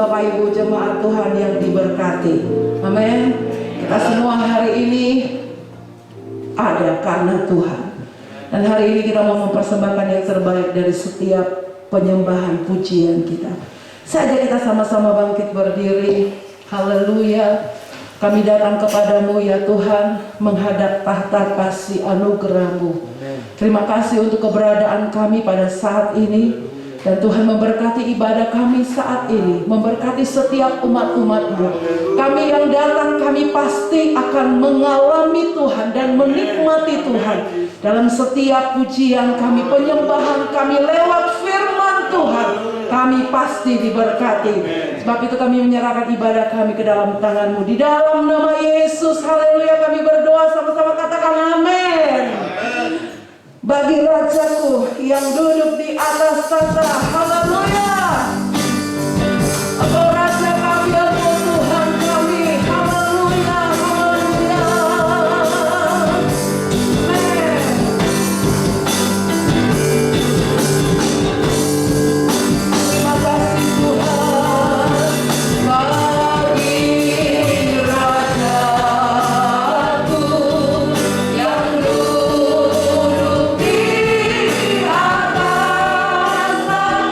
Bapak Ibu jemaat Tuhan yang diberkati. Amin. Kita semua hari ini ada karena Tuhan. Dan hari ini kita mau mempersembahkan yang terbaik dari setiap penyembahan pujian kita. Saja kita sama-sama bangkit berdiri. Haleluya. Kami datang kepadamu ya Tuhan, menghadap tahta kasih anugerah-Mu. Terima kasih untuk keberadaan kami pada saat ini. Dan Tuhan memberkati ibadah kami saat ini, memberkati setiap umat-umat-Mu. Kami yang datang, kami pasti akan mengalami Tuhan dan menikmati Tuhan dalam setiap pujian kami, penyembahan kami lewat firman Tuhan. Kami pasti diberkati. Sebab itu kami menyerahkan ibadah kami ke dalam tangan-Mu. Di dalam nama Yesus, haleluya, kami berdoa sama-sama, katakan amin. Bagi Rajaku yang duduk di atas tahta, haleluya. Engkau Raja kami, Engkau Tuhan kami, haleluya, haleluya. Amen. Terima kasih Tuhan. Bagi Rajaku yang duduk di atas tahta.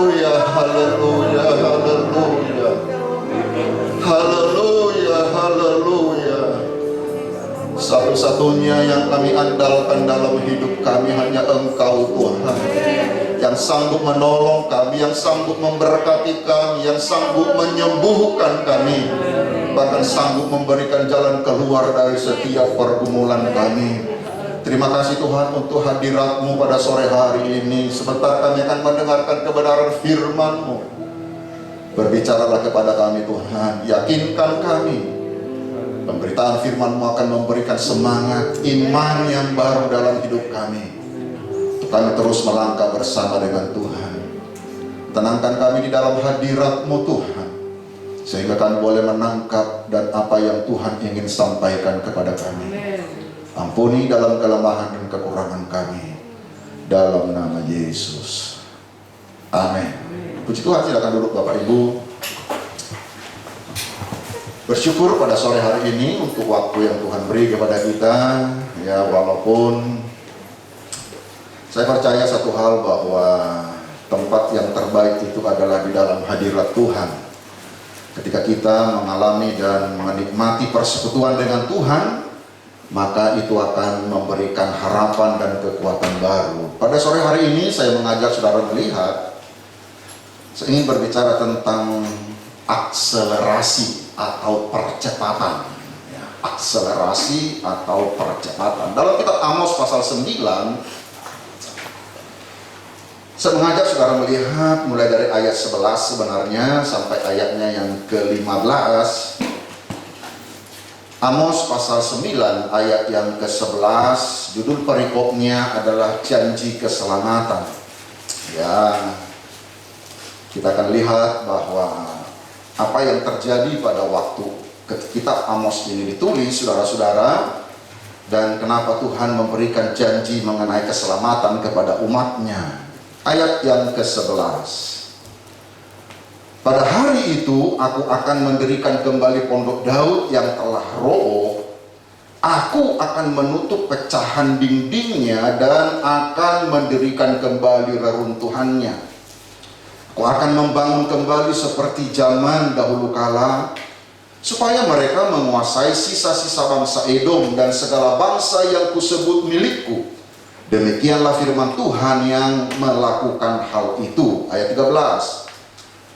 Haleluya, haleluya, haleluya. Haleluya, haleluya. Satu-satunya yang kami andalkan dalam hidup kami hanya Engkau Tuhan, yang sanggup menolong kami, yang sanggup memberkati kami, yang sanggup menyembuhkan kami, bahkan sanggup memberikan jalan keluar dari setiap pergumulan kami. Terima kasih Tuhan untuk hadirat-Mu pada sore hari ini. Sebentar kami akan mendengarkan kebenaran firman-Mu. Berbicaralah kepada kami Tuhan, yakinkan kami. Pemberitaan firman-Mu akan memberikan semangat, iman yang baru dalam hidup kami. Kami terus melangkah bersama dengan Tuhan. Tenangkan kami di dalam hadirat-Mu Tuhan, sehingga kami boleh menangkap dan apa yang Tuhan ingin sampaikan kepada kami. Ampuni dalam kelemahan dan kekurangan kami, dalam nama Yesus. Amin. Puji Tuhan, silakan duduk Bapak Ibu. Bersyukur pada sore hari ini untuk waktu yang Tuhan beri kepada kita. Ya, walaupun saya percaya satu hal, bahwa tempat yang terbaik itu adalah di dalam hadirat Tuhan. Ketika kita mengalami dan menikmati persekutuan dengan Tuhan, maka itu akan memberikan harapan dan kekuatan baru. Pada sore hari ini saya mengajak saudara melihat, saya ingin berbicara tentang akselerasi atau percepatan. Akselerasi atau percepatan. Dalam kitab Amos pasal 9, saya mengajak saudara melihat mulai dari ayat 11 sebenarnya sampai ayatnya yang ke-15. Amos pasal 9 ayat yang ke-11, judul perikopnya adalah janji keselamatan. Ya, kita akan lihat bahwa apa yang terjadi pada waktu kitab Amos ini ditulis, saudara-saudara, dan kenapa Tuhan memberikan janji mengenai keselamatan kepada umatnya. Ayat yang ke-11. Pada hari itu aku akan mendirikan kembali pondok Daud yang telah roboh. Aku akan menutup pecahan dindingnya dan akan mendirikan kembali reruntuhannya. Aku akan membangun kembali seperti zaman dahulu kala, supaya mereka menguasai sisa-sisa bangsa Edom dan segala bangsa yang kusebut milikku. Demikianlah firman Tuhan yang melakukan hal itu. Ayat 13.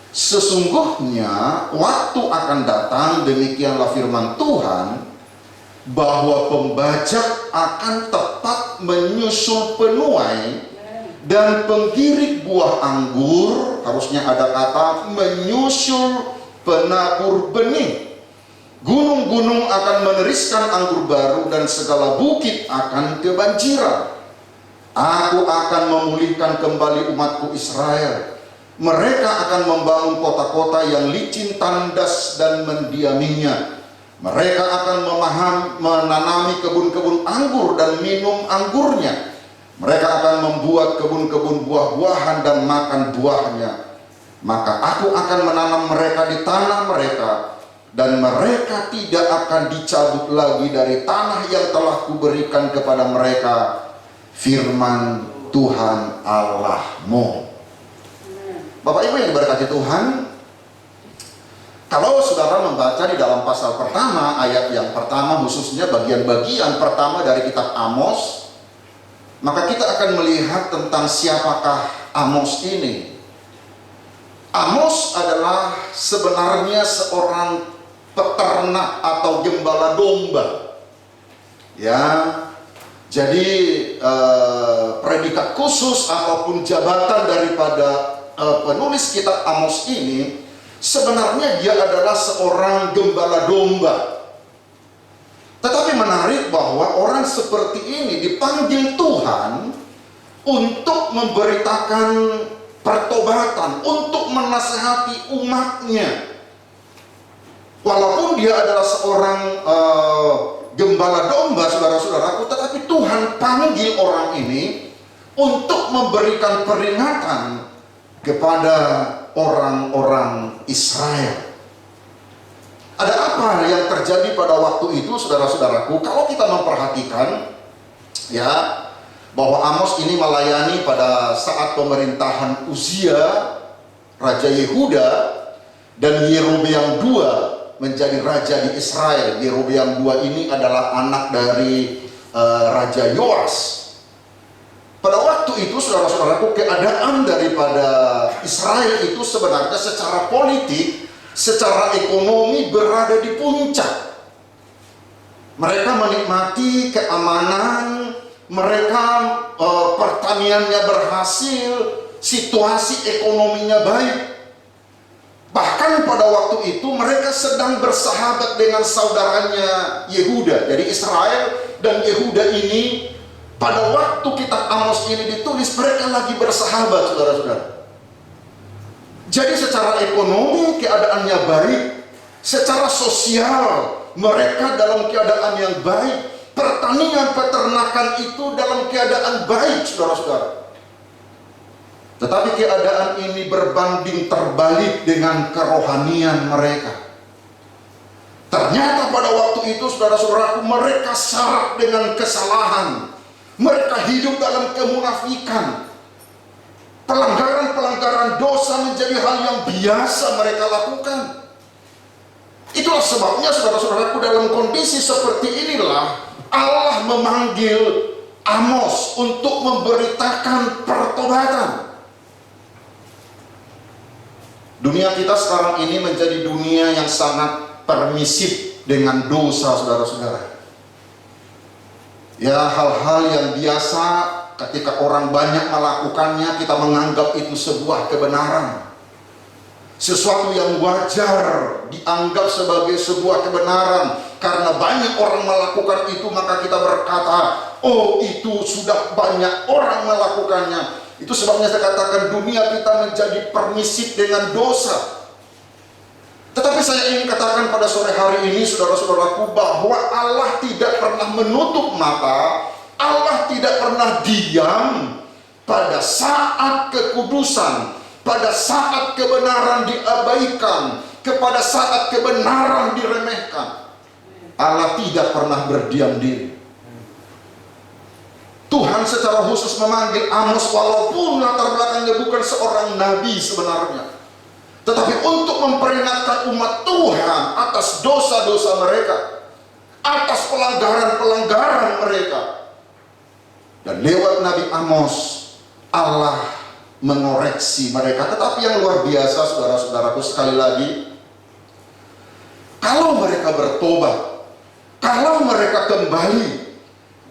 Sesungguhnya waktu akan datang, demikianlah firman Tuhan, bahwa pembajak akan tepat menyusul penuai dan penggirik buah anggur, harusnya ada kata menyusul penabur benih. Gunung-gunung akan meneriskan anggur baru dan segala bukit akan kebanjiran. Aku akan memulihkan kembali umatku Israel. Mereka akan membangun kota-kota yang licin, tandas dan mendiaminya. Mereka akan menanami kebun-kebun anggur dan minum anggurnya. Mereka akan membuat kebun-kebun buah-buahan dan makan buahnya. Maka aku akan menanam mereka di tanah mereka, dan mereka tidak akan dicabut lagi dari tanah yang telah kuberikan kepada mereka. Firman Tuhan Allahmu. Bapak Ibu yang diberkati Tuhan, kalau saudara membaca di dalam pasal pertama, ayat yang pertama, khususnya bagian-bagian pertama dari kitab Amos, maka kita akan melihat tentang siapakah Amos ini. Amos adalah sebenarnya seorang peternak atau gembala domba. Ya, jadi predikat khusus ataupun jabatan daripada penulis kitab Amos ini, sebenarnya dia adalah seorang gembala domba. Tetapi menarik bahwa orang seperti ini dipanggil Tuhan untuk memberitakan pertobatan, untuk menasihati umatnya. Walaupun dia adalah seorang gembala domba, saudara-saudaraku, tetapi Tuhan panggil orang ini untuk memberikan peringatan kepada orang-orang Israel. Ada apa yang terjadi pada waktu itu, saudara-saudaraku? Kalau kita memperhatikan, ya, bahwa Amos ini melayani pada saat pemerintahan Uzia, Raja Yehuda, dan Yerobeam II menjadi raja di Israel. Yerobeam II ini adalah anak dari Raja Yoas. Pada waktu itu, saudara-saudaraku, keadaan daripada Israel itu sebenarnya secara politik, secara ekonomi berada di puncak. Mereka menikmati keamanan, mereka pertaniannya berhasil, situasi ekonominya baik. Bahkan pada waktu itu mereka sedang bersahabat dengan saudaranya Yehuda. Jadi Israel dan Yehuda ini, pada waktu kitab Amos ini ditulis, mereka lagi bersahabat, saudara-saudara. Jadi secara ekonomi keadaannya baik, secara sosial mereka dalam keadaan yang baik, pertanian peternakan itu dalam keadaan baik, saudara-saudara. Tetapi keadaan ini berbanding terbalik dengan kerohanian mereka. Ternyata pada waktu itu, saudara-saudaraku, mereka syarat dengan kesalahan. Mereka hidup dalam kemunafikan. Pelanggaran-pelanggaran dosa menjadi hal yang biasa mereka lakukan. Itulah sebabnya, saudara-saudaraku, dalam kondisi seperti inilah Allah memanggil Amos untuk memberitakan pertobatan. Dunia kita sekarang ini menjadi dunia yang sangat permisif dengan dosa, saudara-saudara. Ya, hal-hal yang biasa ketika orang banyak melakukannya, kita menganggap itu sebuah kebenaran. Sesuatu yang wajar dianggap sebagai sebuah kebenaran. Karena banyak orang melakukan itu, maka kita berkata, oh, itu sudah banyak orang melakukannya. Itu sebabnya saya katakan dunia kita menjadi permisif dengan dosa. Tetapi saya ingin katakan pada sore hari ini, saudara-saudaraku, bahwa Allah tidak pernah menutup mata, Allah tidak pernah diam pada saat kekudusan, pada saat kebenaran diabaikan, kepada saat kebenaran diremehkan. Allah tidak pernah berdiam diri. Tuhan secara khusus memanggil Amos, walaupun latar belakangnya bukan seorang nabi sebenarnya, tetapi untuk memperingatkan umat Tuhan atas dosa-dosa mereka, atas pelanggaran-pelanggaran mereka. Dan lewat Nabi Amos, Allah mengoreksi mereka. Tetapi yang luar biasa, saudara-saudaraku, sekali lagi, kalau mereka bertobat, kalau mereka kembali,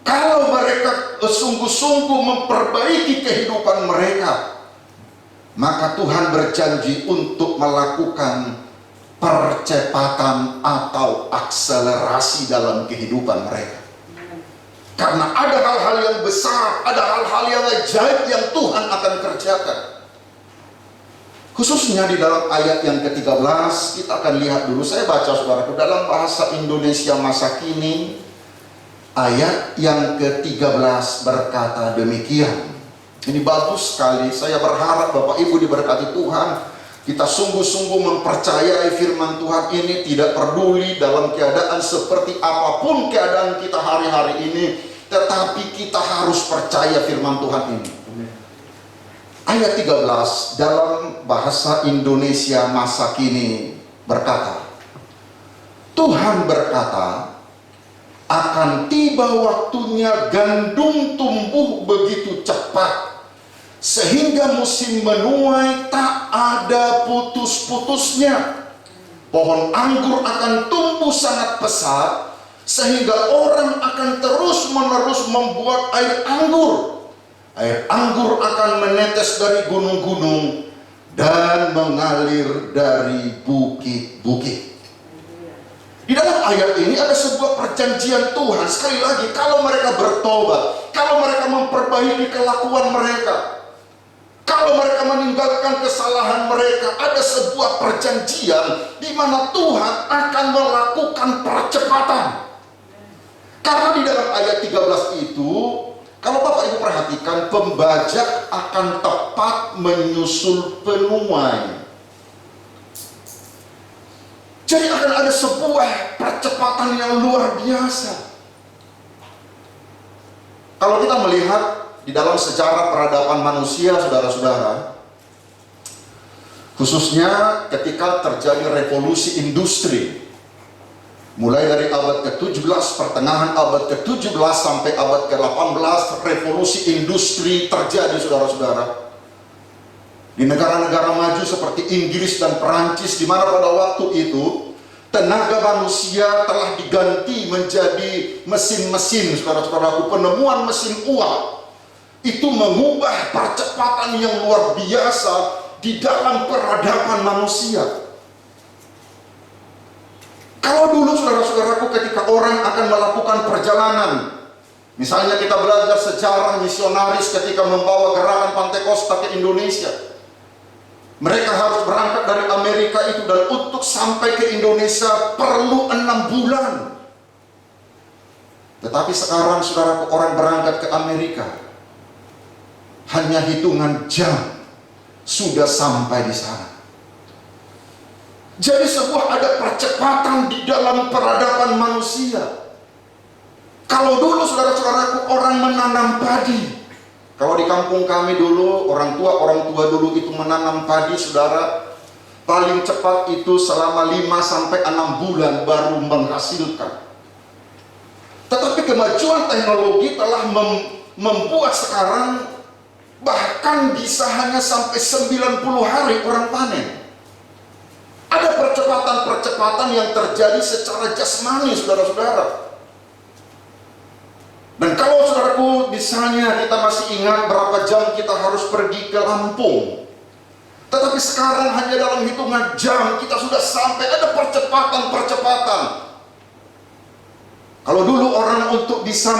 kalau mereka sungguh-sungguh memperbaiki kehidupan mereka, maka Tuhan berjanji untuk melakukan percepatan atau akselerasi dalam kehidupan mereka. Karena ada hal-hal yang besar, ada hal-hal yang ajaib yang Tuhan akan kerjakan. Khususnya di dalam ayat yang ke-13, kita akan lihat dulu. Saya baca, saudaraku, dalam bahasa Indonesia masa kini. Ayat yang ke-13 berkata demikian. Ini bagus sekali. Saya berharap Bapak Ibu diberkati Tuhan. Kita sungguh-sungguh mempercayai firman Tuhan ini, tidak peduli dalam keadaan seperti apapun keadaan kita hari-hari ini, tetapi kita harus percaya firman Tuhan ini. Ayat 13 dalam bahasa Indonesia masa kini berkata, Tuhan berkata, akan tiba waktunya gandum tumbuh begitu cepat, sehingga musim menuai tak ada putus-putusnya. Pohon anggur akan tumbuh sangat pesat, sehingga orang akan terus-menerus membuat air anggur. Air anggur akan menetes dari gunung-gunung dan mengalir dari bukit-bukit. Di dalam ayat ini ada sebuah perjanjian Tuhan. Sekali lagi, kalau mereka bertobat, kalau mereka memperbaiki kelakuan mereka, kalau mereka meninggalkan kesalahan mereka, ada sebuah perjanjian di mana Tuhan akan melakukan percepatan. Karena di dalam ayat 13 itu, kalau Bapak Ibu perhatikan, pembajak akan tepat menyusul penuai. Jadi akan ada sebuah percepatan yang luar biasa. Kalau kita melihat di dalam sejarah peradaban manusia, saudara-saudara, Khususnya ketika terjadi revolusi industri. Mulai dari abad ke-17, pertengahan abad ke-17 sampai abad ke-18, revolusi industri terjadi, saudara-saudara. Di negara-negara maju seperti Inggris dan Perancis, di mana pada waktu itu tenaga manusia telah diganti menjadi mesin-mesin, saudara-saudaraku. Penemuan mesin uap itu mengubah percepatan yang luar biasa di dalam peradaban manusia. Kalau dulu, saudara-saudaraku, ketika orang akan melakukan perjalanan, misalnya kita belajar sejarah misionaris ketika membawa gerakan Pantekosta ke Indonesia, mereka harus berangkat dari Amerika itu, dan untuk sampai ke Indonesia perlu 6 bulan. Tetapi sekarang, saudaraku, orang berangkat ke Amerika hanya hitungan jam sudah sampai di sana. Jadi ada percepatan di dalam peradaban manusia. Kalau dulu, saudara-saudaraku, orang menanam padi. Kalau di kampung kami dulu, orang tua dulu itu menanam padi, saudara, paling cepat itu selama 5 sampai 6 bulan baru menghasilkan. Tetapi kemajuan teknologi telah membuat sekarang bahkan bisa hanya sampai 90 hari orang panen. Ada percepatan-percepatan yang terjadi secara jasmani, saudara-saudara. Dan kalau, saudaraku, misalnya kita masih ingat berapa jam kita harus pergi ke Lampung, tetapi sekarang hanya dalam hitungan jam kita sudah sampai. Ada percepatan-percepatan. Kalau dulu orang untuk bisa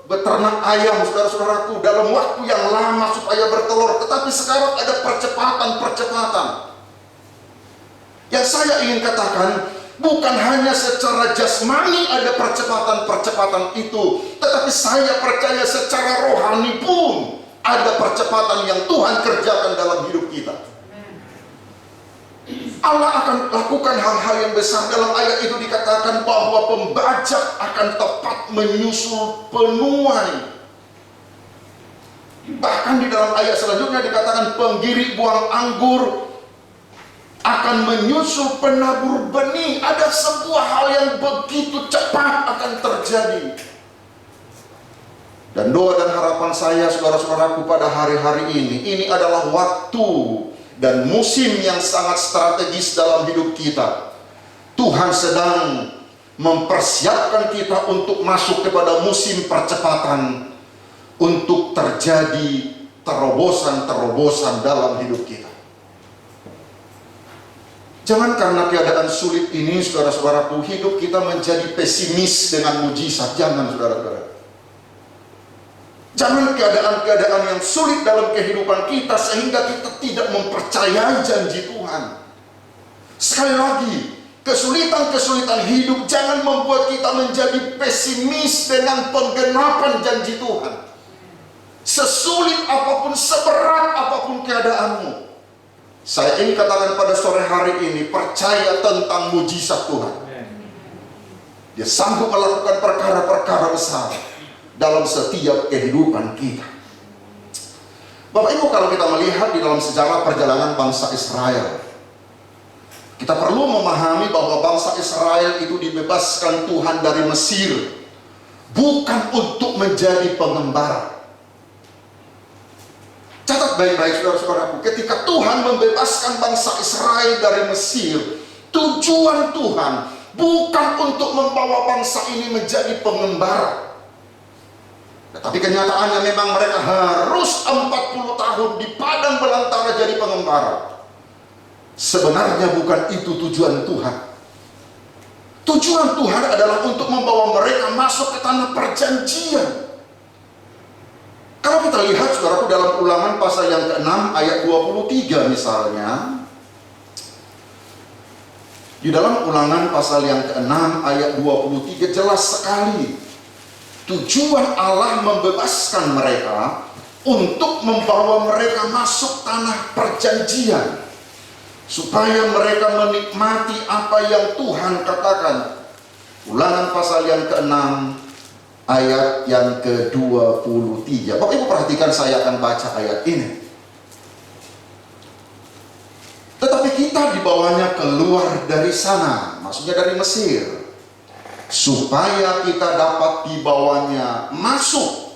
beternak ayam, saudara-saudaraku, dalam waktu yang lama supaya bertelur, tetapi sekarang ada percepatan-percepatan. Yang saya ingin katakan, bukan hanya secara jasmani ada percepatan-percepatan itu, tetapi saya percaya secara rohani pun ada percepatan yang Tuhan kerjakan dalam hidup kita. Allah akan lakukan hal-hal yang besar. Dalam ayat itu dikatakan bahwa pembajak akan tepat menyusul penuai. Bahkan di dalam ayat selanjutnya dikatakan penggirik buang anggur akan menyusul penabur benih. Ada sebuah hal yang begitu cepat akan terjadi. Dan doa dan harapan saya, saudara-saudaraku, pada hari-hari ini adalah waktu dan musim yang sangat strategis dalam hidup kita. Tuhan sedang mempersiapkan kita untuk masuk kepada musim percepatan, untuk terjadi terobosan-terobosan dalam hidup kita. Jangan karena keadaan sulit ini, saudara-saudaraku, hidup kita menjadi pesimis dengan mujizat. Jangan, saudara-saudara. Jangan keadaan-keadaan yang sulit dalam kehidupan kita sehingga kita tidak mempercayai janji Tuhan. Sekali lagi, kesulitan-kesulitan hidup jangan membuat kita menjadi pesimis dengan penggenapan janji Tuhan. Sesulit apapun, seberat apapun keadaanmu, saya ingin katakan pada sore hari ini, percaya tentang mujizat Tuhan. Dia sanggup melakukan perkara-perkara besar dalam setiap kehidupan kita. Bapak Ibu, kalau kita melihat di dalam sejarah perjalanan bangsa Israel, kita perlu memahami bahwa bangsa Israel itu dibebaskan Tuhan dari Mesir, bukan untuk menjadi pengembara. Catat baik-baik, saudara-saudaraku, ketika Tuhan membebaskan bangsa Israel dari Mesir, tujuan Tuhan bukan untuk membawa bangsa ini menjadi pengembara. Tetapi kenyataannya memang mereka harus 40 tahun di padang belantara jadi pengembara. Sebenarnya bukan itu tujuan Tuhan. Tujuan Tuhan adalah untuk membawa mereka masuk ke tanah perjanjian. Kalau kita lihat, saudaraku, dalam Ulangan pasal yang ke-6 ayat 23 misalnya, di dalam Ulangan pasal yang ke-6 ayat 23 jelas sekali tujuan Allah membebaskan mereka untuk membawa mereka masuk tanah perjanjian, supaya mereka menikmati apa yang Tuhan katakan. Ulangan pasal yang ke-6 ayat yang ke-23. Bapak Ibu perhatikan, saya akan baca ayat ini. Tetapi kita dibawanya keluar dari sana, maksudnya dari Mesir, supaya kita dapat dibawanya masuk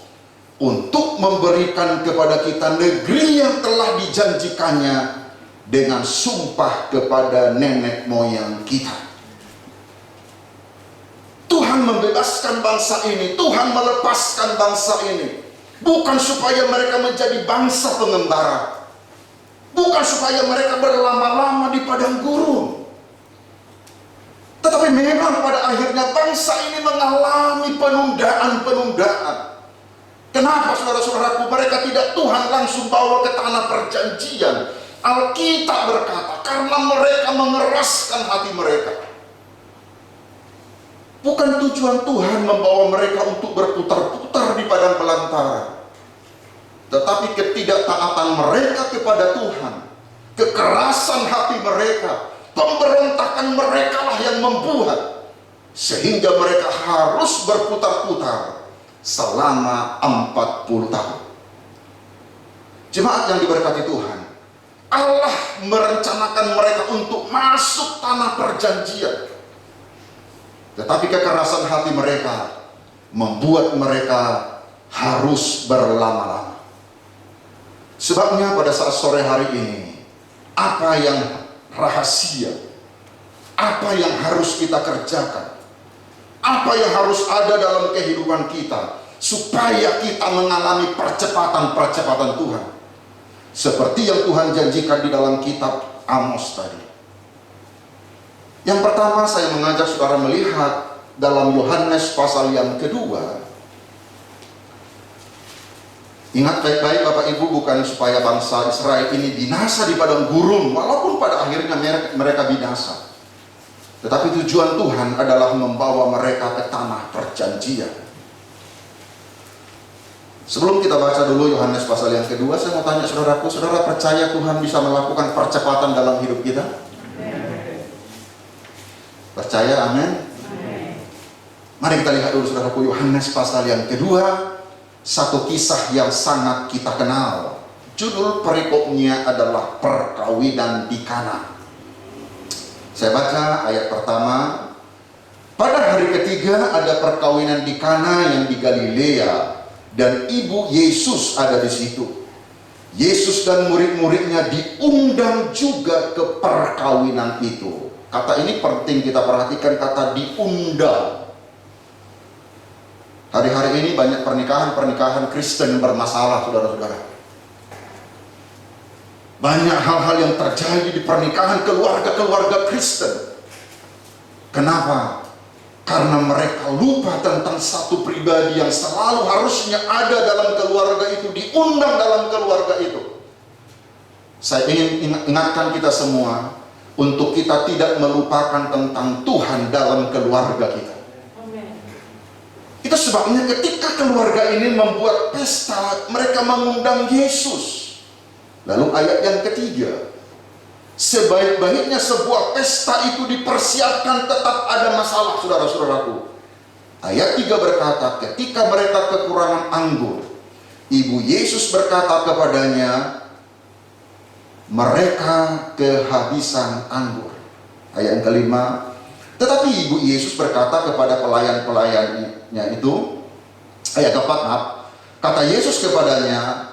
untuk memberikan kepada kita negeri yang telah dijanjikannya dengan sumpah kepada nenek moyang kita. Tuhan membebaskan bangsa ini, Tuhan melepaskan bangsa ini, bukan supaya mereka menjadi bangsa pengembara, bukan supaya mereka berlama-lama di padang gurun, tetapi memang pada akhirnya bangsa ini mengalami penundaan. Kenapa saudara-saudaraku? Mereka tidak Tuhan langsung bawa ke tanah perjanjian. Alkitab berkata, karena mereka mengeraskan hati mereka. Bukan tujuan Tuhan membawa mereka untuk berputar-putar di padang belantara, tetapi ketidaktaatan mereka kepada Tuhan, kekerasan hati mereka, pemberontakan mereka lah yang membuat sehingga mereka harus berputar-putar selama 40 tahun. Jemaat yang diberkati Tuhan, Allah merencanakan mereka untuk masuk tanah perjanjian, tetapi kekerasan hati mereka membuat mereka harus berlama-lama. Sebabnya pada saat sore hari ini, apa yang rahasia, apa yang harus kita kerjakan, apa yang harus ada dalam kehidupan kita supaya kita mengalami percepatan Tuhan, seperti yang Tuhan janjikan di dalam kitab Amos tadi. Yang pertama, saya mengajak saudara melihat dalam Yohanes pasal yang kedua. Ingat baik-baik Bapak Ibu, bukan supaya bangsa Israel ini binasa di padang gurun, walaupun pada akhirnya mereka binasa, tetapi tujuan Tuhan adalah membawa mereka ke tanah perjanjian. Sebelum kita baca dulu Yohanes pasal yang kedua, saya mau tanya saudaraku, saudara percaya Tuhan bisa melakukan percepatan dalam hidup kita? Percaya? Amin. Mari kita lihat dulu saudaraku, Yohanes pasal yang kedua, satu kisah yang sangat kita kenal. Judul perikopnya adalah perkawinan di Kana. Saya baca ayat pertama. Pada hari ketiga ada perkawinan di Kana yang di Galilea, dan ibu Yesus ada di situ. Yesus dan murid-muridnya diundang juga ke perkawinan itu. Kata ini penting kita perhatikan, kata diundang. Hari-hari ini banyak pernikahan Kristen bermasalah, saudara-saudara. Banyak hal-hal yang terjadi di pernikahan keluarga Kristen. Kenapa? Karena mereka lupa tentang satu pribadi yang selalu harusnya ada dalam keluarga itu, diundang dalam keluarga itu. Saya ingin ingatkan kita semua untuk kita tidak melupakan tentang Tuhan dalam keluarga kita. Itu sebabnya ketika keluarga ini membuat pesta, mereka mengundang Yesus. Lalu ayat yang ketiga, sebaik-baiknya sebuah pesta itu dipersiapkan, tetap ada masalah, saudara-saudaraku. Ayat 3 berkata, ketika mereka kekurangan anggur, ibu Yesus berkata kepadanya, mereka kehabisan anggur. Ayat yang kelima, tetapi ibu Yesus berkata kepada pelayan-pelayannya itu, ayat keempat, kata Yesus kepadanya,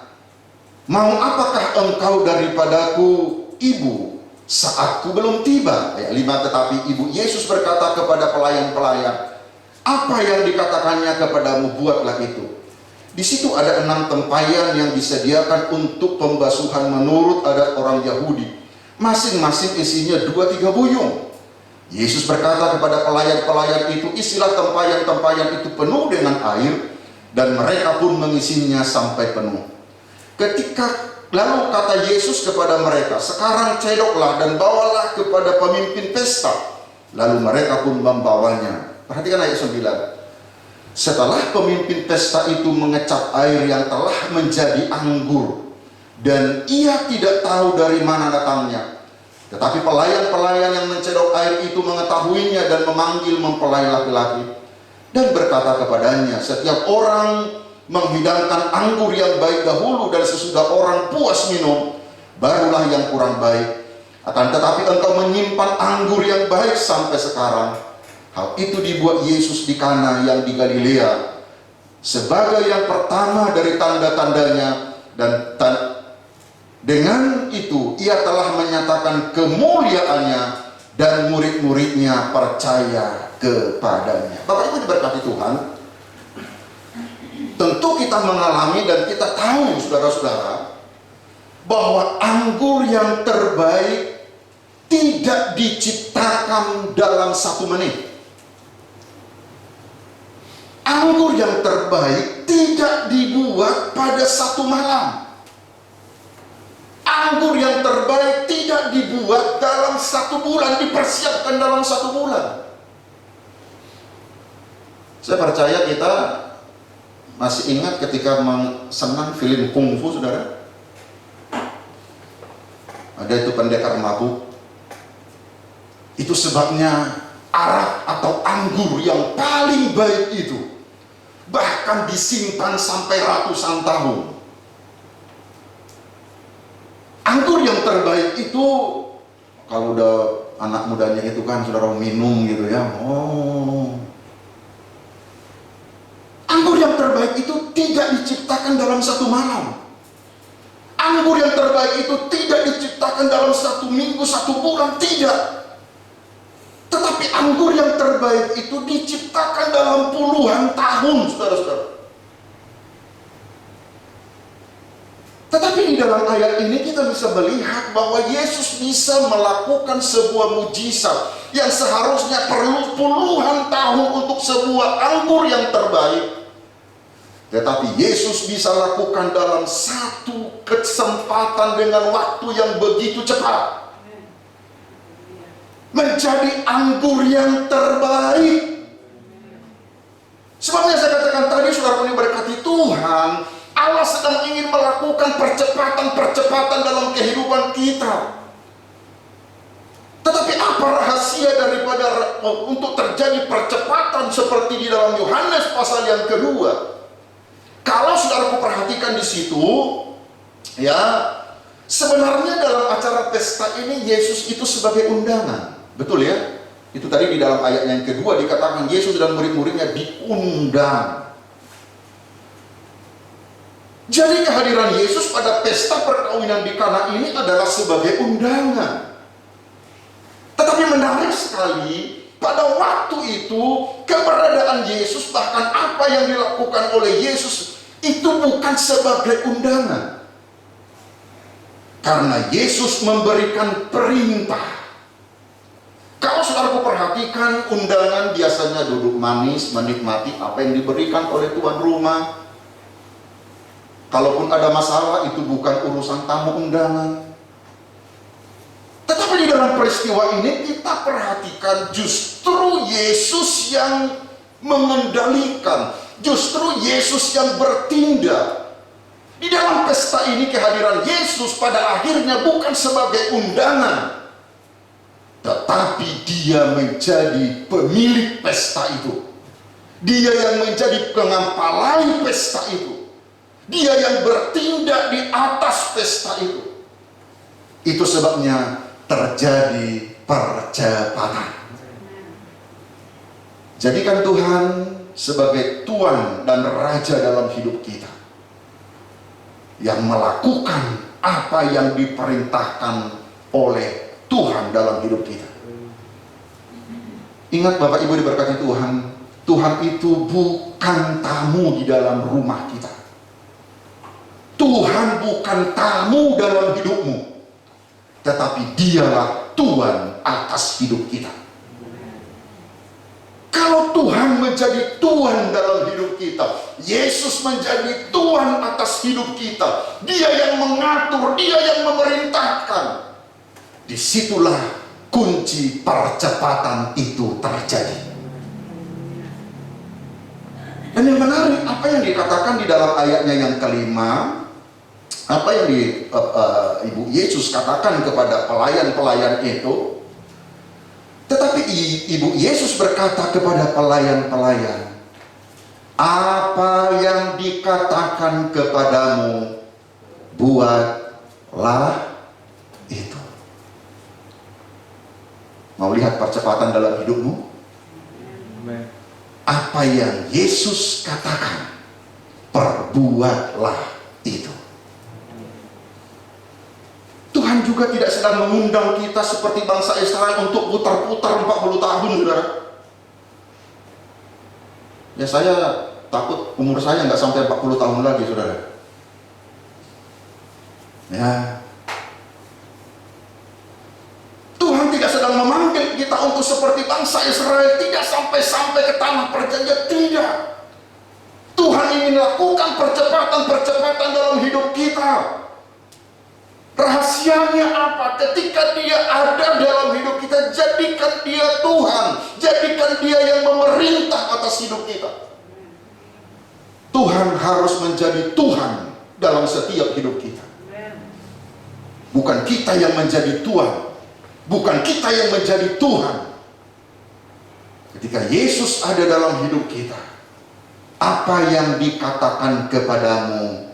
mau apakah engkau daripadaku, ibu, saatku belum tiba. Ayat 5, tetapi ibu Yesus berkata kepada pelayan-pelayan, apa yang dikatakannya kepadamu, buatlah itu. Di situ ada 6 tempayan yang disediakan untuk pembasuhan menurut adat orang Yahudi. Masing-masing isinya 2-3 buyung. Yesus berkata kepada pelayan-pelayan itu, isilah tempayan-tempayan itu penuh dengan air, dan mereka pun mengisinya sampai penuh. Lalu kata Yesus kepada mereka, sekarang cedoklah dan bawalah kepada pemimpin pesta. Lalu mereka pun membawanya. Perhatikan ayat 9. Setelah pemimpin pesta itu mengecap air yang telah menjadi anggur, dan ia tidak tahu dari mana datangnya, tetapi pelayan-pelayan yang mencedok air itu mengetahuinya dan memanggil mempelai laki-laki dan berkata kepadanya, setiap orang menghidangkan anggur yang baik dahulu, dan sesudah orang puas minum, barulah yang kurang baik. Akan tetapi engkau menyimpan anggur yang baik sampai sekarang. Hal itu dibuat Yesus di Kana yang di Galilea sebagai yang pertama dari tanda-tandanya, dan dengan itu ia telah menyatakan kemuliaannya dan murid-muridnya percaya kepadanya. Bapak Ibu diberkati Tuhan, tentu kita mengalami dan kita tahu saudara-saudara bahwa anggur yang terbaik tidak diciptakan dalam 1 menit. Anggur yang terbaik tidak dibuat pada 1 malam. Anggur yang terbaik tidak dibuat dalam 1 bulan, dipersiapkan dalam 1 bulan. Saya percaya kita masih ingat ketika senang film kungfu, saudara. Ada itu pendekar mabuk. Itu sebabnya arak atau anggur yang paling baik itu bahkan disimpan sampai ratusan tahun. Anggur yang terbaik itu, kalau udah anak mudanya itu kan saudara minum gitu ya. Anggur yang terbaik itu tidak diciptakan dalam 1 malam. Anggur yang terbaik itu tidak diciptakan dalam 1 minggu, 1 bulan, tidak. Tetapi anggur yang terbaik itu diciptakan dalam puluhan tahun, saudara-saudara. Tetapi di dalam ayat ini kita bisa melihat bahwa Yesus bisa melakukan sebuah mujizat yang seharusnya perlu puluhan tahun untuk sebuah anggur yang terbaik. Tetapi Yesus bisa lakukan dalam 1 kesempatan dengan waktu yang begitu cepat. Menjadi anggur yang terbaik. Sebabnya saya katakan tadi, saudara ini berkati Tuhan, Allah sedang ingin melakukan percepatan dalam kehidupan kita. Tetapi apa rahasia daripada untuk terjadi percepatan seperti di dalam Yohanes pasal yang kedua? Kalau saudaraku perhatikan di situ, ya, sebenarnya dalam acara pesta ini Yesus itu sebagai undangan. Betul ya? Itu tadi di dalam ayat yang kedua dikatakan Yesus dan murid-muridnya diundang. Jadi kehadiran Yesus pada pesta perkawinan di Kana ini adalah sebagai undangan. Tetapi menarik sekali, pada waktu itu keberadaan Yesus, bahkan apa yang dilakukan oleh Yesus itu bukan sebagai undangan. Karena Yesus memberikan perintah. Kalau saudaraku perhatikan, undangan biasanya duduk manis menikmati apa yang diberikan oleh tuan rumah. Kalaupun ada masalah, itu bukan urusan tamu undangan. Tetapi di dalam peristiwa ini kita perhatikan justru Yesus yang mengendalikan, justru Yesus yang bertindak. Di dalam pesta ini kehadiran Yesus pada akhirnya bukan sebagai undangan, tetapi dia menjadi pemilik pesta itu. Dia yang menjadi pengampalai pesta itu. Dia yang bertindak di atas pesta itu. Itu sebabnya terjadi percepatan. Jadikan Tuhan sebagai Tuan dan Raja dalam hidup kita, yang melakukan apa yang diperintahkan oleh Tuhan dalam hidup kita. Ingat Bapak Ibu diberkati Tuhan, Tuhan itu bukan tamu di dalam rumah kita. Tuhan bukan tamu dalam hidupmu, tetapi dialah Tuhan atas hidup kita. Kalau Tuhan menjadi Tuhan dalam hidup kita, Yesus menjadi Tuhan atas hidup kita, Dia yang mengatur, Dia yang memerintahkan, disitulah kunci percepatan itu terjadi. Dan yang menarik, apa yang dikatakan di dalam ayatnya yang kelima, apa yang Ibu Yesus katakan kepada pelayan-pelayan itu. Tetapi Ibu Yesus berkata kepada pelayan-pelayan, apa yang dikatakan kepadamu, buatlah itu. Mau lihat percepatan dalam hidupmu? Apa yang Yesus katakan, perbuatlah itu. Tuhan juga tidak sedang mengundang kita seperti bangsa Israel untuk putar-putar 40 tahun, saudara. Ya, saya takut umur saya nggak sampai 40 tahun lagi, saudara. Ya, Tuhan tidak sedang memanggil kita untuk seperti bangsa Israel, tidak sampai ke tanah perjanjian, tidak. Tuhan ingin lakukan percepatan dalam hidup kita. Rahasianya apa? Ketika Dia ada dalam hidup kita, jadikan Dia Tuhan, jadikan Dia yang memerintah atas hidup kita. Tuhan harus menjadi Tuhan dalam setiap hidup kita. Bukan kita yang menjadi Tuhan, bukan kita yang menjadi Tuhan. Ketika Yesus ada dalam hidup kita, apa yang dikatakan kepadamu,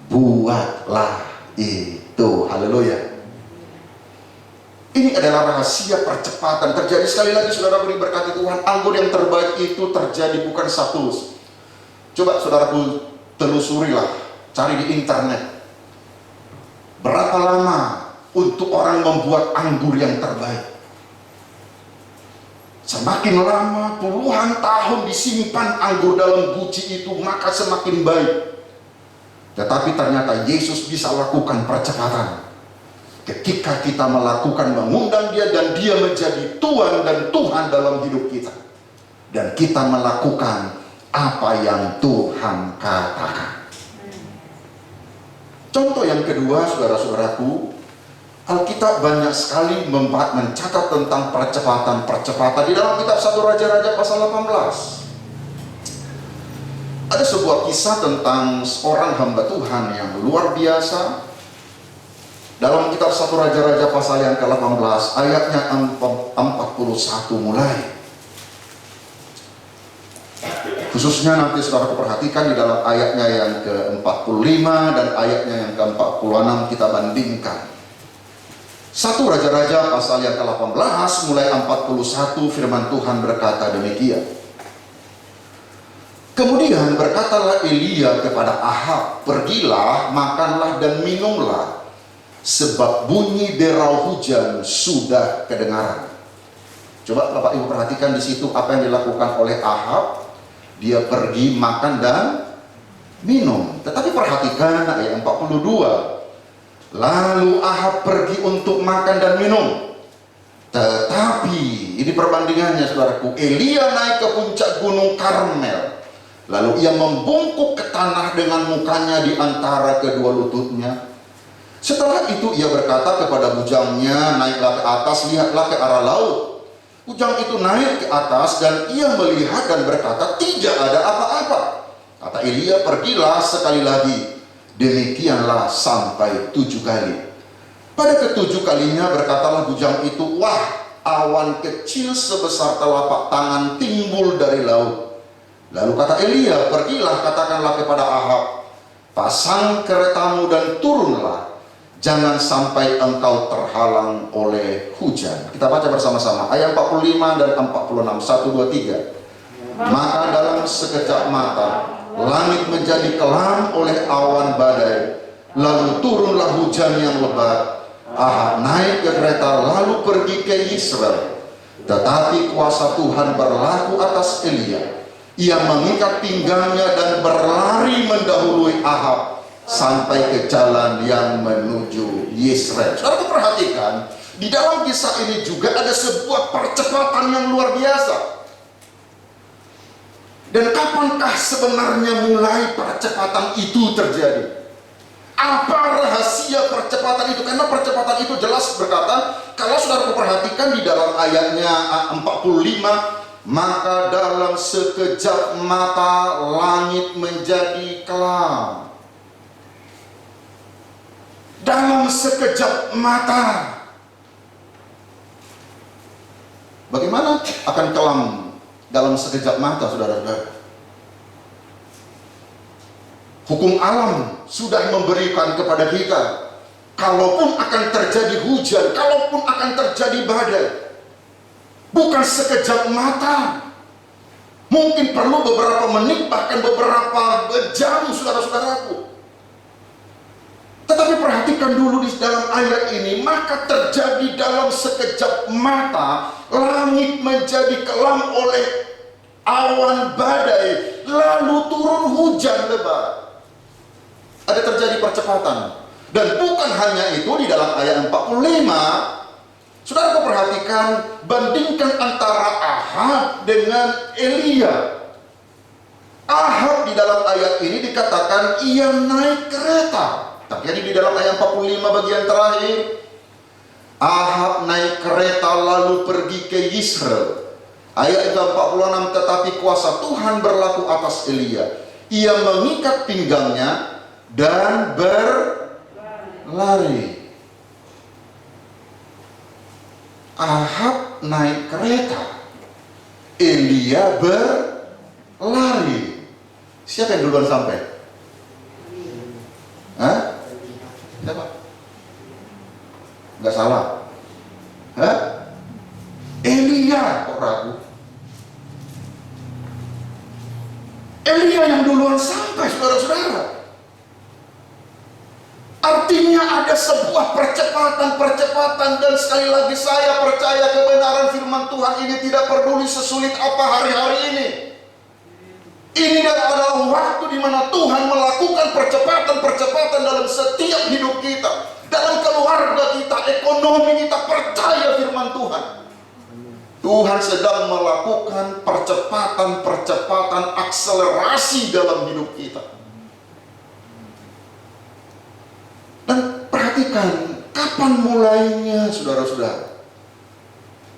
buatlah itu. Haleluya. Ini adalah rahasia percepatan terjadi. Sekali lagi saudara, beri berkati Tuhan, anggur yang terbaik itu terjadi bukan satu. Coba saudaraku telusurilah, cari di internet. Berapa lama untuk orang membuat anggur yang terbaik? Semakin lama, puluhan tahun disimpan anggur dalam guci itu, maka semakin baik. Tetapi ternyata Yesus bisa lakukan percepatan ketika kita melakukan, mengundang Dia, dan Dia menjadi Tuhan dan Tuhan dalam hidup kita, dan kita melakukan apa yang Tuhan katakan. Contoh yang kedua, saudara-saudaraku, Alkitab banyak sekali mencatat tentang percepatan di dalam kitab 1 Raja-Raja pasal 18. Ada sebuah kisah tentang seorang hamba Tuhan yang luar biasa. Dalam kitab 1 Raja-Raja pasal yang ke-18, ayatnya 41 mulai. Khususnya nanti saudara perhatikan di dalam ayatnya yang ke-45 dan ayatnya yang ke-46, kita bandingkan. 1 Raja-Raja pasal yang ke-18 mulai 41, firman Tuhan berkata demikian. Kemudian berkatalah Elia kepada Ahab, pergilah, makanlah dan minumlah, sebab bunyi derau hujan sudah kedengaran. Coba Bapak Ibu perhatikan di situ apa yang dilakukan oleh Ahab. Dia pergi makan dan minum. Tetapi perhatikan ayat 42. Lalu Ahab pergi untuk makan dan minum. Tetapi, ini perbandingannya saudaraku, Elia naik ke puncak gunung Karmel. Lalu ia membungkuk ke tanah dengan mukanya di antara kedua lututnya. Setelah itu ia berkata kepada bujangnya, naiklah ke atas, lihatlah ke arah laut. Bujang itu naik ke atas dan ia melihat dan berkata, tidak ada apa-apa. Kata Elia, pergilah sekali lagi. Demikianlah sampai 7 kali. Pada ke-7 kalinya berkatalah bujang itu, wah, awan kecil sebesar telapak tangan timbul dari laut. Lalu kata Elia, pergilah katakanlah kepada Ahab, pasang keretamu dan turunlah. Jangan sampai engkau terhalang oleh hujan. Kita baca bersama-sama ayat 45 dan 46. 1, 2, 3. Maka dalam sekejap mata langit menjadi kelam oleh awan badai, lalu turunlah hujan yang lebat. Ahab naik ke kereta lalu pergi ke Israel. Tetapi kuasa Tuhan berlaku atas Elia. Ia mengikat pinggangnya dan berlari mendahului Ahab sampai ke jalan yang menuju Yesreel. Saudara perhatikan, di dalam kisah ini juga ada sebuah percepatan yang luar biasa. Dan kapankah sebenarnya mulai percepatan itu terjadi? Apa rahasia percepatan itu? Karena percepatan itu jelas berkata, kalau saudara perhatikan di dalam ayatnya 45, maka dalam sekejap mata langit menjadi kelam. Dalam sekejap mata. Bagaimana akan kelam dalam sekejap mata, saudara-saudara? Hukum alam sudah memberikan kepada kita, kalaupun akan terjadi hujan, kalaupun akan terjadi badai, bukan sekejap mata. Mungkin perlu beberapa menit, bahkan beberapa jam, saudara-saudaraku. Tetapi perhatikan dulu di dalam ayat ini, maka terjadi dalam sekejap mata, langit menjadi kelam oleh awan badai, lalu turun hujan lebat. Ada terjadi percepatan. Dan bukan hanya itu, di dalam ayat 45, saudara perhatikan, bandingkan antara Ahab dengan Elia. Ahab di dalam ayat ini dikatakan ia naik kereta. Tapi di dalam ayat 45 bagian terakhir, Ahab naik kereta lalu pergi ke Yisrael. Ayat 46, tetapi kuasa Tuhan berlaku atas Elia. Ia mengikat pinggangnya dan berlari. Ahab naik kereta, Elia berlari. Siapa yang duluan sampai? Hah? Siapa? Nggak salah. Hah? Elia, kok ragu? Elia yang duluan sampai, saudara-saudara. Artinya ada sebuah percepatan, dan sekali lagi saya percaya kebenaran firman Tuhan ini tidak peduli sesulit apa hari-hari ini. Ini adalah waktu di mana Tuhan melakukan percepatan dalam setiap hidup kita, dalam keluarga kita, ekonomi kita. Percaya firman Tuhan. Tuhan sedang melakukan percepatan, akselerasi dalam hidup kita. Dan perhatikan, kapan mulainya, saudara-saudara?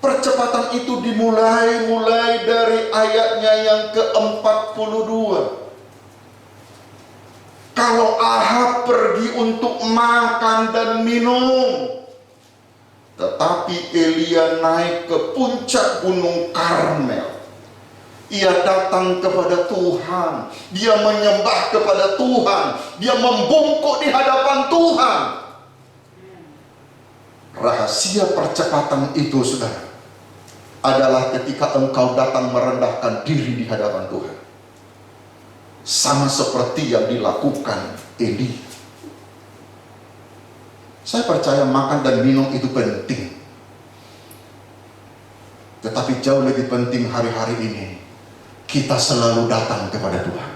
Percepatan itu dimulai dari ayatnya yang ke-42. Kalau Ahab pergi untuk makan dan minum, tetapi Elia naik ke puncak gunung Karmel. Ia datang kepada Tuhan, dia menyembah kepada Tuhan, dia membungkuk di hadapan Tuhan. Rahasia percepatan itu, saudara, adalah ketika engkau datang merendahkan diri di hadapan Tuhan, sama seperti yang dilakukan Eli. Saya percaya makan dan minum itu penting, tetapi jauh lebih penting hari-hari ini kita selalu datang kepada Tuhan.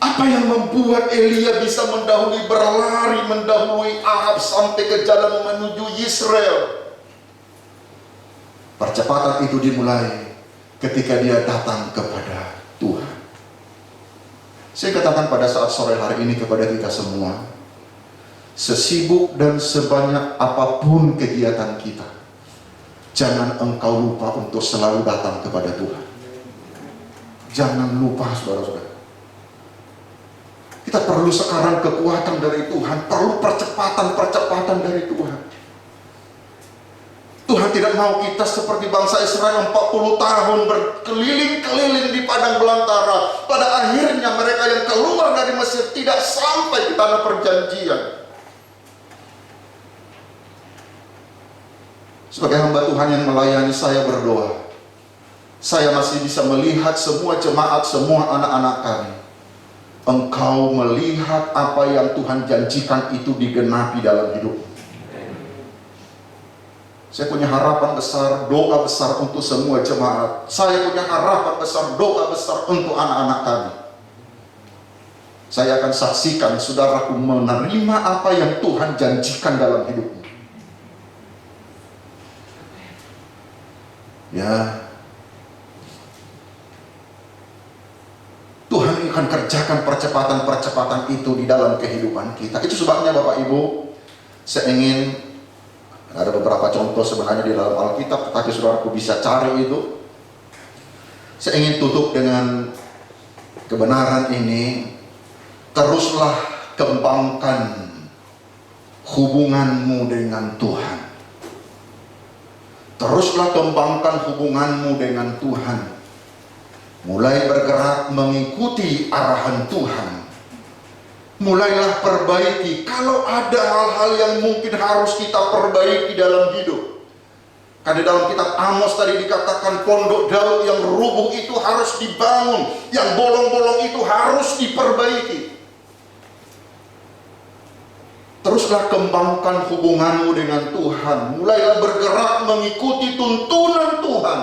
Apa yang membuat Elia bisa berlari mendahului Ahab sampai ke jalan menuju Yisrael? Percepatan itu dimulai ketika dia datang kepada Tuhan. Saya katakan pada saat sore hari ini kepada kita semua, sesibuk dan sebanyak apapun kegiatan kita, jangan engkau lupa untuk selalu datang kepada Tuhan. Jangan lupa, saudara-saudara. Kita perlu sekarang kekuatan dari Tuhan, perlu percepatan dari Tuhan. Tuhan tidak mau kita seperti bangsa Israel 40 tahun berkeliling-keliling di padang belantara. Pada akhirnya mereka yang keluar dari Mesir tidak sampai ke tanah perjanjian. Sebagai hamba Tuhan yang melayani, saya berdoa, saya masih bisa melihat semua jemaat, semua anak-anak kami. Engkau melihat apa yang Tuhan janjikan itu digenapi dalam hidup. Saya punya harapan besar, doa besar untuk semua jemaat. Saya punya harapan besar, doa besar untuk anak-anak kami. Saya akan saksikan saudaraku menerima apa yang Tuhan janjikan dalam hidupnya. Ya, Tuhan akan kerjakan percepatan itu di dalam kehidupan kita. Itu sebabnya Bapak Ibu, saya ingin, ada beberapa contoh sebenarnya di dalam Alkitab, tetapi saudaraku bisa cari itu. Saya ingin tutup dengan kebenaran ini. Teruslah kembangkan hubunganmu dengan Tuhan. Teruslah kembangkan hubunganmu dengan Tuhan. Mulai bergerak mengikuti arahan Tuhan. Mulailah perbaiki. Kalau ada hal-hal yang mungkin harus kita perbaiki dalam hidup, Karena dalam kitab Amos tadi dikatakan pondok Daud yang rubuh itu harus dibangun, yang bolong-bolong itu harus diperbaiki. Teruslah kembangkan hubunganmu dengan Tuhan. Mulailah bergerak mengikuti tuntunan Tuhan.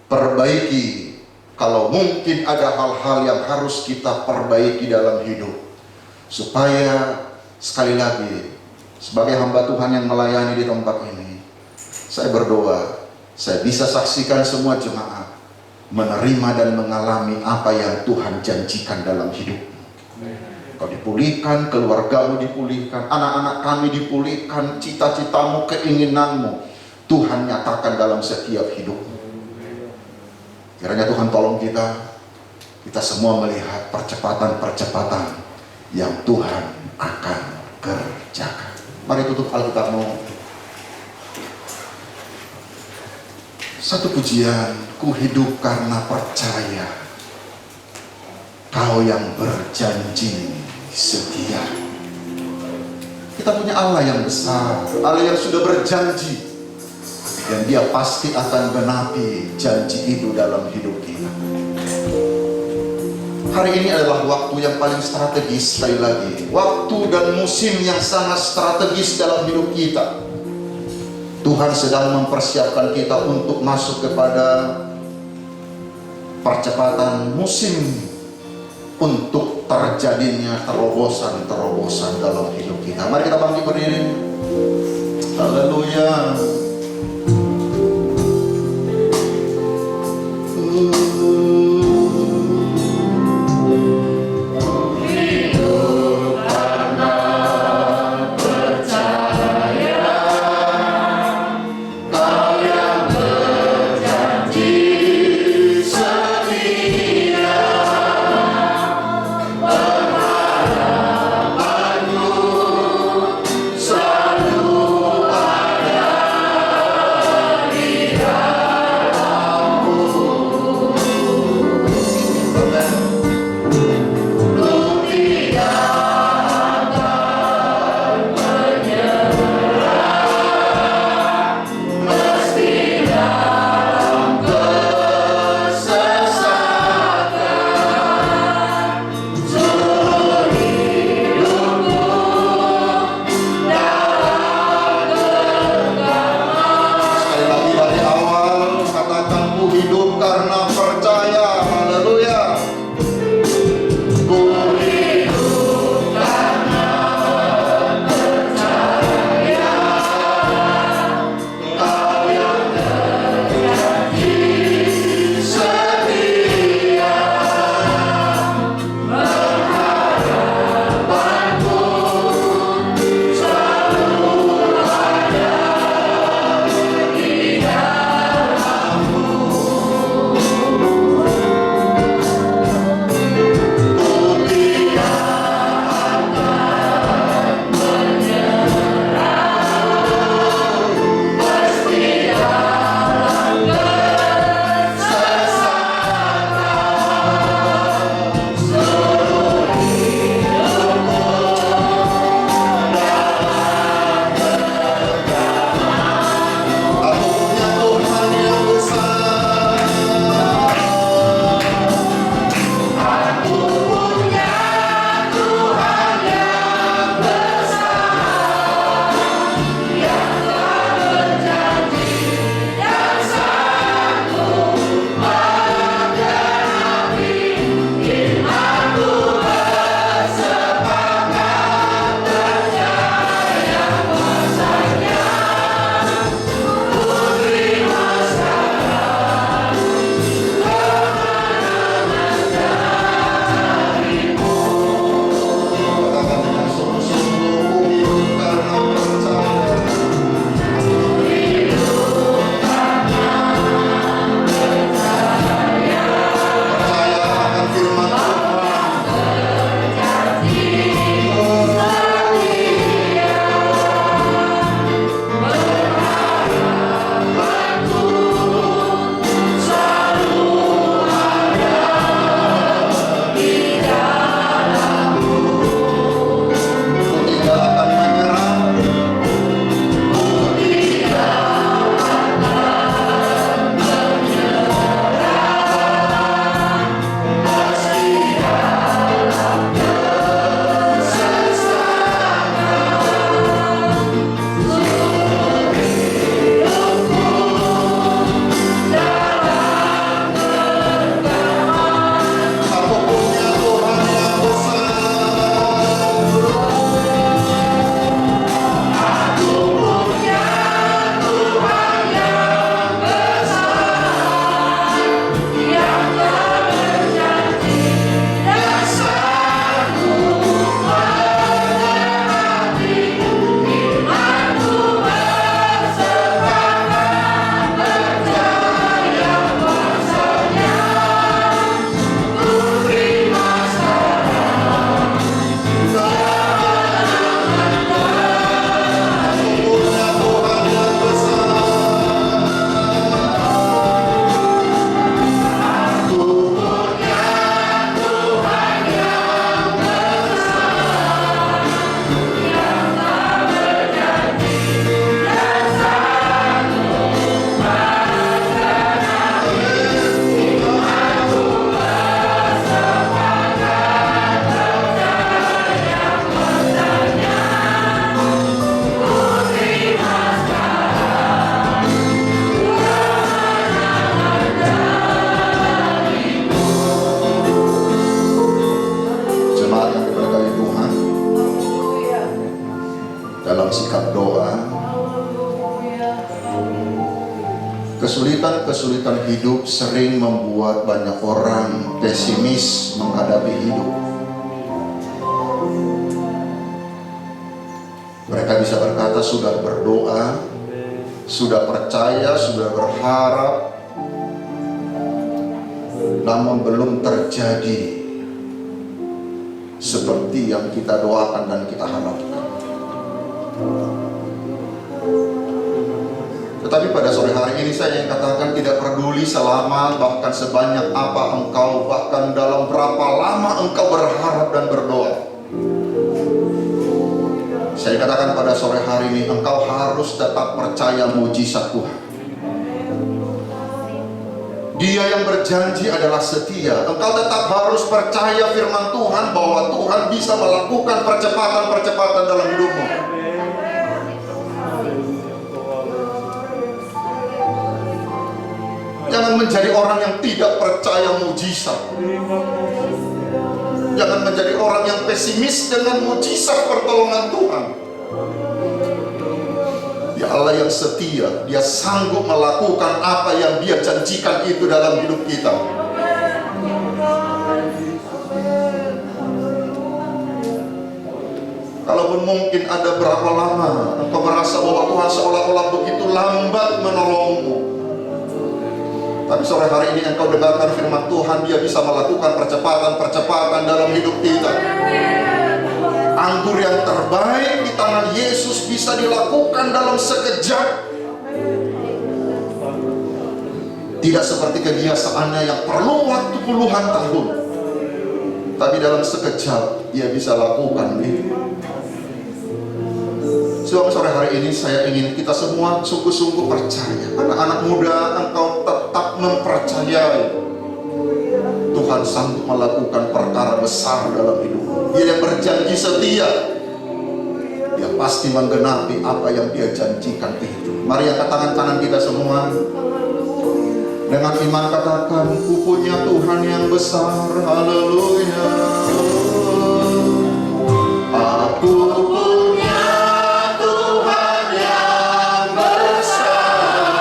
Perbaiki kalau mungkin ada hal-hal yang harus kita perbaiki dalam hidup. Supaya sekali lagi, sebagai hamba Tuhan yang melayani di tempat ini, saya berdoa, saya bisa saksikan semua jemaat menerima dan mengalami apa yang Tuhan janjikan dalam hidupmu. Kau dipulihkan, keluargamu dipulihkan, anak-anak kami dipulihkan, cita-citamu, keinginanmu Tuhan nyatakan dalam setiap hidupmu. Kiranya Tuhan tolong kita semua melihat percepatan-percepatan yang Tuhan akan kerjakan. Mari tutup Alkitabmu. Satu pujian, ku hidup karena percaya Kau yang berjanji setia. Kita punya Allah yang besar, Allah yang sudah berjanji, dan Dia pasti akan genapi janji itu dalam hidup kita. Hari ini adalah waktu yang paling strategis, sekali lagi, waktu dan musim yang sangat strategis dalam hidup kita. Tuhan sedang mempersiapkan kita untuk masuk kepada percepatan musim untuk terjadinya terobosan-terobosan dalam hidup kita. Mari kita bangkit berdiri. Haleluya. Selalu Kesulitan-kesulitan hidup sering membuat banyak orang pesimis menghadapi hidup. Mereka bisa berkata sudah berdoa, sudah percaya, sudah berharap, namun belum terjadi seperti yang kita doakan dan kita harapkan. Tetapi pada sore hari ini saya ingin katakan, tidak peduli selama bahkan sebanyak apa engkau, bahkan dalam berapa lama engkau berharap dan berdoa, saya katakan pada sore hari ini engkau harus tetap percaya mujizat Tuhan. Dia yang berjanji adalah setia. Engkau tetap harus percaya firman Tuhan bahwa Tuhan bisa melakukan percepatan-percepatan dalam hidupmu. Jangan menjadi orang yang tidak percaya mujizat. Jangan menjadi orang yang pesimis dengan mujizat pertolongan Tuhan. Dia Allah yang setia. Dia sanggup melakukan apa yang Dia janjikan itu dalam hidup kita. Kalaupun mungkin ada berapa lama engkau merasa bahwa Tuhan seolah-olah begitu lambat menolongmu, tapi sore hari ini engkau dengarkan firman Tuhan, Dia bisa melakukan percepatan-percepatan dalam hidup kita. Anggur yang terbaik di tangan Yesus bisa dilakukan dalam sekejap. Tidak seperti kebiasaannya yang perlu waktu puluhan tahun, tapi dalam sekejap Dia bisa lakukan ini. Sebab sore hari ini saya ingin kita semua sungguh-sungguh percaya. Anak-anak muda, engkau tetap mempercayai Tuhan sanggup melakukan perkara besar dalam hidupmu. Dia yang berjanji setia, Dia pasti menggenapi apa yang Dia janjikan itu. Mari angkat tangan kita semua. Dengan iman katakan, ku punya Tuhan yang besar. Haleluya. Aku punya Tuhan yang besar,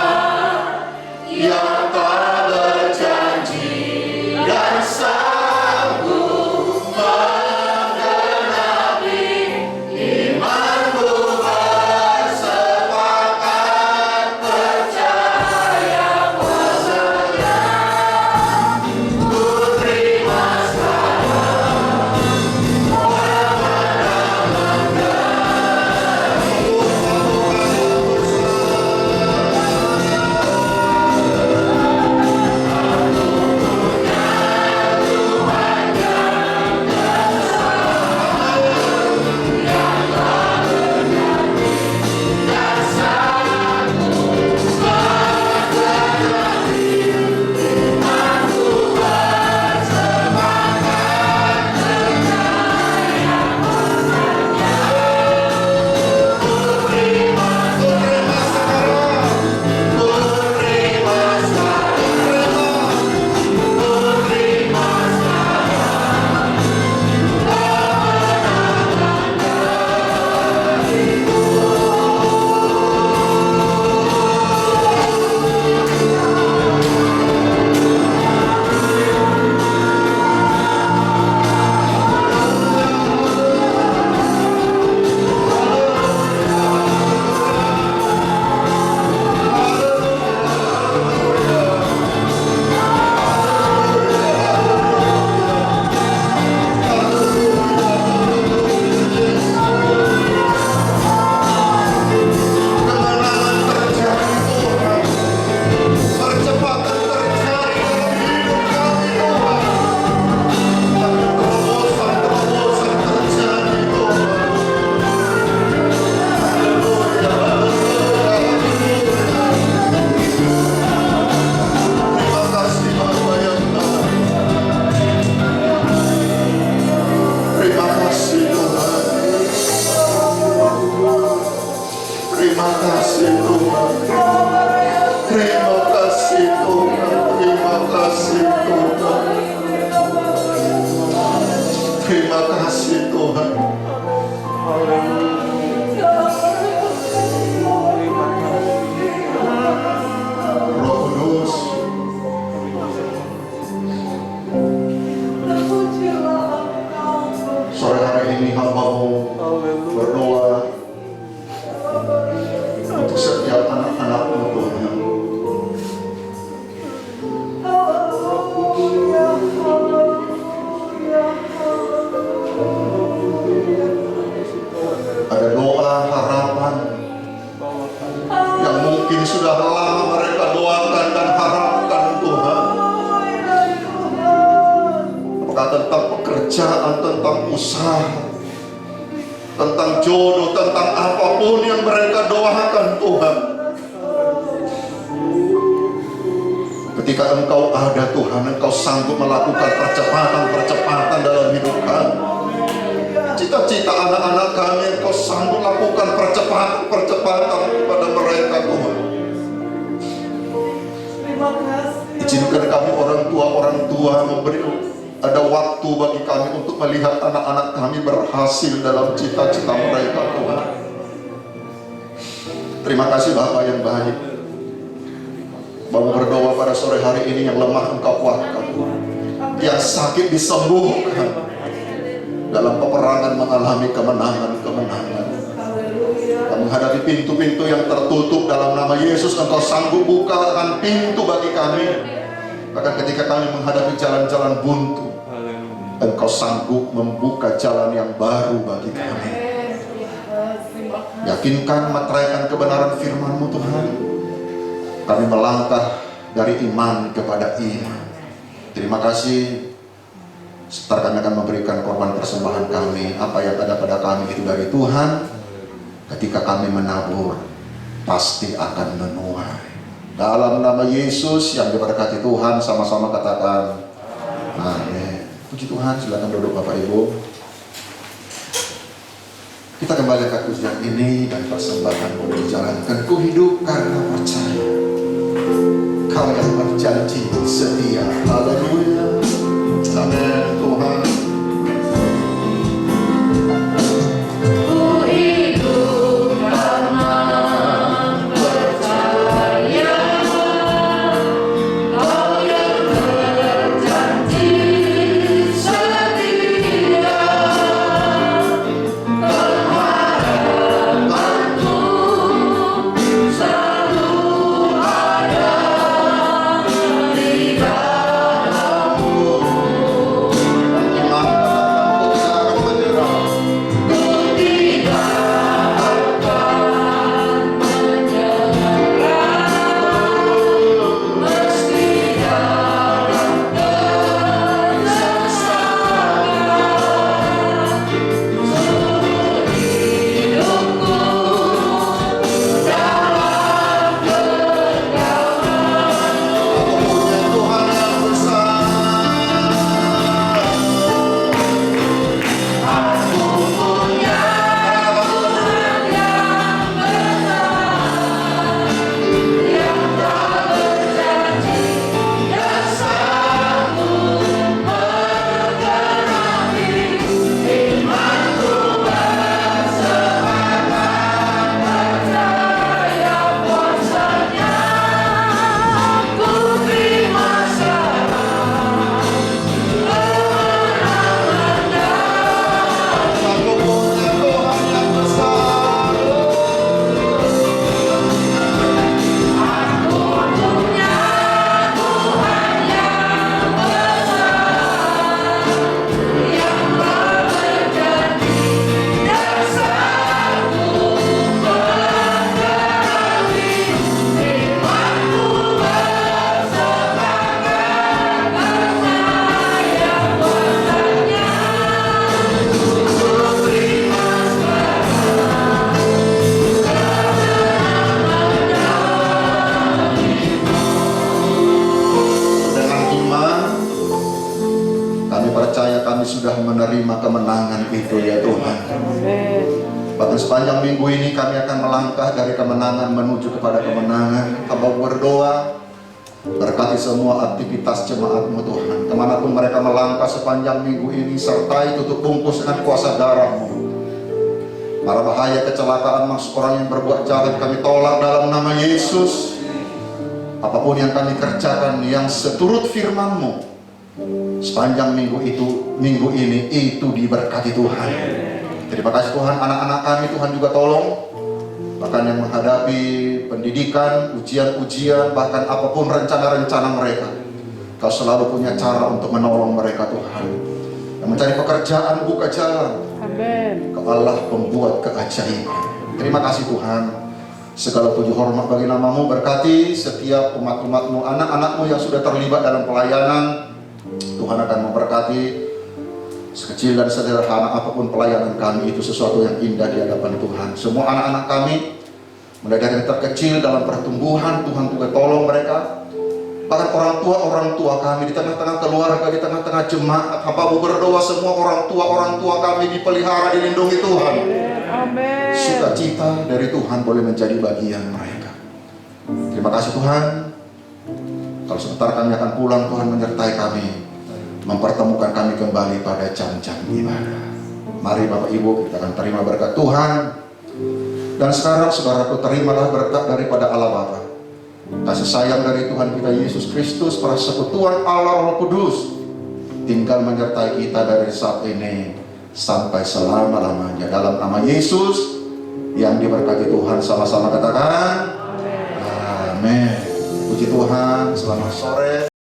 yang tak berjanji dan sanggup menggenapi imanmu bersepakat percaya padanya. Ku terima sekarang terima kasih Tuhan. Roh yang sudah lama mereka doakan dan harapkan Tuhan. Apakah tentang pekerjaan, tentang usaha, tentang jodoh, tentang apapun yang mereka doakan Tuhan. Ketika Engkau ada Tuhan, Engkau sanggup melakukan percepatan dalam hidup kami. Cita-cita anak-anak kami, Engkau sanggup lakukan percepatan pada mereka Tuhan. Izinkan kami orang tua memberi ada waktu bagi kami untuk melihat anak-anak kami berhasil dalam cita-cita mereka Tuhan. Terima kasih Bapa yang baik. Bapak berdoa pada sore hari ini, yang lemah Engkau kuatkan, yang sakit disembuhkan, dalam peperangan mengalami kemenangan. Kami menghadapi pintu-pintu yang tertutup, dalam nama Yesus Engkau sanggup bukakan pintu bagi kami. Bahkan ketika kami menghadapi jalan-jalan buntu, Engkau sanggup membuka jalan yang baru bagi kami. Yakinkan, materaikan kebenaran firman-Mu Tuhan. Kami melangkah dari iman kepada iman. Terima kasih. Sebentar kami akan memberikan korban persembahan kami. Apa yang ada pada kami itu dari Tuhan. Ketika kami menabur, pasti akan menuai. Dalam nama Yesus yang diberkati Tuhan, sama-sama katakan amin. Puji Tuhan. Silakan duduk Bapak Ibu. Kita kembali ke ujian ini dan persembahan boleh dijalankan. Ku hidup karena percaya Kau yang berjanji setia. Haleluya. Amin Tuhan. Sudah menerima kemenangan itu ya Tuhan. Bahkan sepanjang minggu ini kami akan melangkah dari kemenangan menuju kepada kemenangan. Hamba berdoa, berkati semua aktivitas jemaat-Mu Tuhan. Kemanapun mereka melangkah sepanjang minggu ini, sertai tutup bungkus dengan kuasa darah-Mu. Para bahaya kecelakaan maksud orang yang berbuat jahat kami tolak dalam nama Yesus. Apapun yang kami kerjakan yang seturut firman-Mu sepanjang minggu ini itu diberkati Tuhan. Terima kasih Tuhan, anak-anak kami Tuhan juga tolong, bahkan yang menghadapi pendidikan, ujian-ujian, bahkan apapun rencana-rencana mereka, Kau selalu punya cara untuk menolong mereka Tuhan. Yang mencari pekerjaan, buka jalan. Amin. Kau Allah pembuat keajaiban. Terima kasih Tuhan. Segala puji hormat bagi namamu, berkati setiap umat-umatmu, anak-anakmu yang sudah terlibat dalam pelayanan. Tuhan akan memberkati. Sekecil dan sederhana apapun pelayanan kami, itu sesuatu yang indah di hadapan Tuhan. Semua anak-anak kami, mulai dari yang terkecil dalam pertumbuhan, Tuhan juga tolong mereka. Bahkan orang tua kami di tengah-tengah keluarga, di tengah-tengah jemaat, hamba-Mu berdoa semua orang tua kami dipelihara, dilindungi Tuhan. Amin. Sukacita dari Tuhan boleh menjadi bagian mereka. Terima kasih Tuhan. Kalau sebentar kami akan pulang, Tuhan menyertai kami, mempertemukan kami kembali pada jam-jam ibadah. Mari Bapak Ibu, kita akan terima berkat Tuhan. Dan sekarang saudaraku, terimalah berkat daripada Allah Bapa, kasih sayang dari Tuhan kita Yesus Kristus, persekutuan Allah Roh Kudus tinggal menyertai kita dari saat ini sampai selama-lamanya. Dalam nama Yesus yang diberkati Tuhan, sama-sama katakan amin. Puji Tuhan, selamat sore.